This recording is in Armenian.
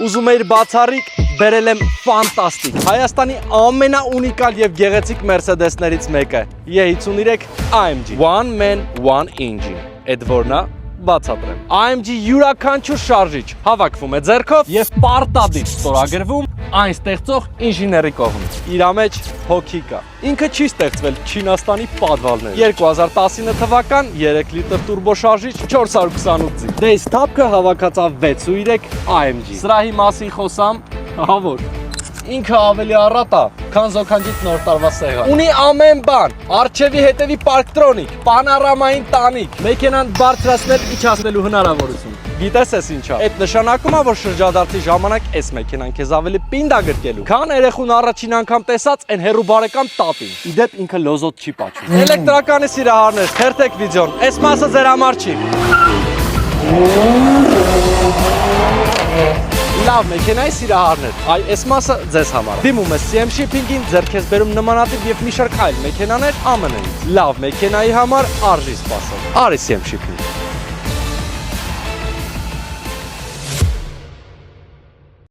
Ուզում էիր բացառիկ, բերել եմ ֆանտաստիկ։ Հայաստանի ամենաունիկալ եւ գեղեցիկ Mercedes-ներից մեկը E53 AMG One Man One Engine։ Այդ որն է բացատրեմ։ AMG յուրաքանչյուր շարժիչ հավաքվում է ձեռքով եւ պարտադիր ստորագրվում այն ստեղծող ինժեների կողմից։ Իր մեջ հոգի կա։ Ինքը չի ստեղծվել Չինաստանի պատվալներում։ 2019 թվական 3 լիտր տուրբոշարժիչ 428 ձի։ Դեսթափը հավաքածավ 6.3 AMG։ Սրահի մասին խոսամ, հա որ ինքը ավելի առատ է, քան զոքանջից նոր տարվա սեղան։ Ունի ամեն բան, արջևի հետևի պարկտրոնիկ, պանորամային տանիք, մեքենան բարձրացնել իջացնելու հնարավորություն։ Գիտես ես ինչա։ Այդ նշանակում է, որ շրջադարձի ժամանակ այս մեքենան քեզ ավելի պինդ է գրկելու, քան երեխուն առաջին անգամ տեսած այն հերու բարեկամ տատին։ Իդեպ ինքը լոզոտ չի պատճում։ Էլեկտրականի սիրահարներ, թերթեք վիդեոն, այս մասը ձեր համար չի։ Լավ մեքենայի սիրահարներ, այս մասը ձեզ համար։ Դիմում ես CM Shipping-ին, ձեր քեզ բերում նմանատիպ եւ մի շարք այլ մեքենաներ ԱՄՆ-ից։ Լավ մեքենայի համար արժի սպասել։ Արի CM Shipping։